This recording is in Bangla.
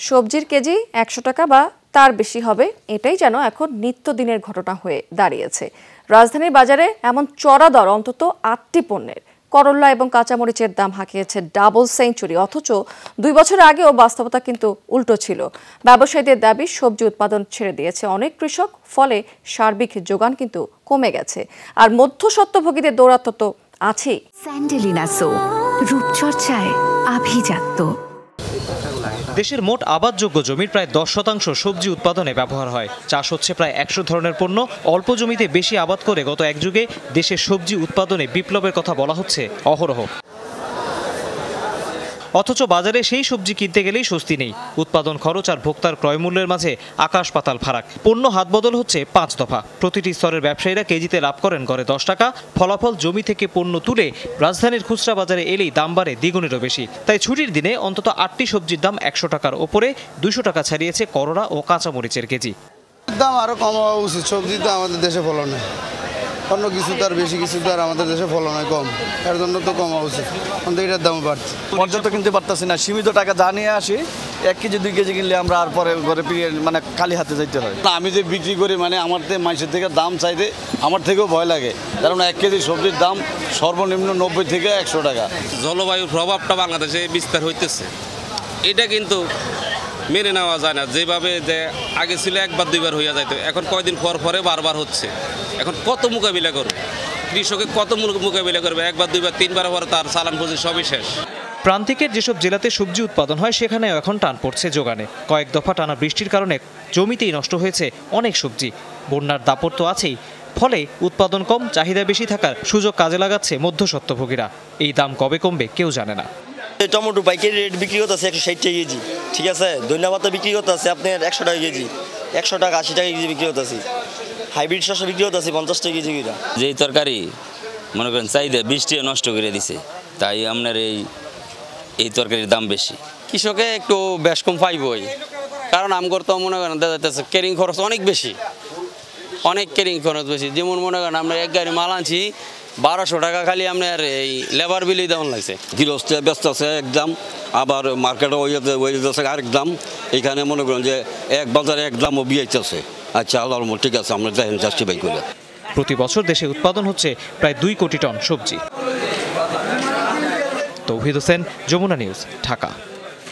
সবজির কেজি ১০০ টাকা বা তার বেশি হবে, এটাই যেন এখন নিত্যদিনের ঘটনা হয়ে দাঁড়িয়েছে। রাজধানীর বাজারে এমন চড়া দর অন্তত ৮টি পণ্যের। করল্লা এবং কাঁচামরিচের দাম হাঁকিয়েছে ডাবল সেঞ্চুরি, অথচ ২ বছর আগেও বাস্তবতা কিন্তু উল্টো ছিল। ব্যবসায়ীদের দাবি, সবজি উৎপাদন ছেড়ে দিয়েছে অনেক কৃষক, ফলে সার্বিক যোগান কিন্তু কমে গেছে। আর মধ্যস্বত্বভোগীদের দৌরাত্ম্য তো আছেই। স্যান্ডেলিনা সো, রূপচর্চায় আভিজাত্য। দেশের মোট আবাদযোগ্য জমির প্রায় ১০% সবজি উৎপাদনে ব্যবহার হয়। চাষ হচ্ছে প্রায় ১০০ ধরনের পণ্য। অল্প জমিতে বেশি আবাদ করে গত এক যুগে দেশের সবজি উৎপাদনে বিপ্লবের কথা বলা হচ্ছে অহরহ। অথচ বাজারে সেই সবজি কিনতে গেলেই স্বস্তি নেই। উৎপাদন খরচ আর ভোক্তার ক্রয়মূল্যের মাঝে আকাশ পাতাল ফারাক। পণ্য হাত বদল হচ্ছে ৫ দফা। প্রতিটি স্তরের ব্যবসায়ীরা কেজিতে লাভ করেন গড়ে ১০ টাকা। ফলাফল, জমি থেকে পণ্য তুলে রাজধানীর খুচরা বাজারে এলেই দাম বাড়ে দ্বিগুণেরও বেশি। তাই ছুটির দিনে অন্তত ৮টি সবজির দাম ১০০ টাকার ওপরে। ২০০ টাকা ছাড়িয়েছে করলা ও কাঁচামরিচের কেজি। দাম আরো কম হওয়া উচিত। সবজি তো আমাদের দেশে ফলন হয়, অন্য কিছু তার বেশি কিছু তার আমাদের দেশে ফলন হয় কম, এর জন্য তো কমা উচিত। কিন্তু এটার দাম বাড়ছে, পর্যাপ্ত কিনতে পারতেছি না। সীমিত টাকা যা নিয়ে আসি, 1 কেজি 2 কেজি কিনলে আমরা আর পরে ঘরে মানে খালি হাতে যাইতে হয়। আমি যে বিক্রি করি মানে আমার থেকে মানুষের থেকে দাম চাইতে আমার থেকেও ভয় লাগে, কারণ 1 কেজি সবজির দাম সর্বনিম্ন 90 থেকে 100 টাকা। জলবায়ুর প্রভাবটা বাংলাদেশে বিস্তার হইতেছে, এটা কিন্তু মেনে নেওয়া যায় না। যেভাবে যে আগে ছিল একবার দুইবার হইয়া যাইতো, এখন কয়দিন পর পরে বারবার হচ্ছে। এখন কত মোকাবিলা করবে কৃষকে, কত মোকাবিলা করবে? একবার দুইবার তিনবার পরে তার চালান পুঁজি সবই শেষ। প্রান্তিকের যেসব জেলাতে সবজি উৎপাদন হয় সেখানেও এখন টান পড়ছে যোগানে। কয়েক দফা টানা বৃষ্টির কারণে জমিতেই নষ্ট হয়েছে অনেক সবজি। বন্যার দাপট তো আছেই, ফলে উৎপাদন কম, চাহিদা বেশি থাকার সুযোগ কাজে লাগাচ্ছে মধ্যস্বত্বভোগীরা। এই দাম কবে কমবে কেউ জানে না। টমেটো পাইকারি রেট বিক্রি করতেছে 160 টাকা কেজি, ঠিক আছে। ধনিয়া পাতা বিক্রি করতেছে আপনার 100 টাকা কেজি, 100 টাকা 80 টাকা কেজি বিক্রি করতেছি। হাইব্রিড শসা বিক্রি করতেছি 50 টাকা কেজি। যেই তরকারি মনে করেন চাহিদা বৃষ্টি নষ্ট করে দিছে, তাই আপনার এই তরকারির দাম বেশি। কৃষকে একটু বেশ কম পাইবই, কারণ আমগর তো মনে করেন দেখা যাচ্ছে ক্যারিং খরচ অনেক বেশি, অনেক ক্যারিং খরচ বেশি। যেমন মনে করেন আমরা এক গাড়ি মাল আনছি 1200 টাকা, খালি আপনার এই লেবার বিলই দেওয়ান লাগছে। গৃহস্থ ব্যস্ত আছে একদম, আবার মার্কেটে ওই যাচ্ছে আরেক দাম। এখানে মনে করেন যে এক বাজারে এক দামও বিয়েছে। আচ্ছা, আল্লাহর মত ঠিক আছে, আমরা দেখেন জাস্টিফাই করে। প্রতি বছর দেশে উৎপাদন হচ্ছে প্রায় 2 কোটি টন সবজি। তৌহিদ হোসেন, যমুনা নিউজ, ঢাকা।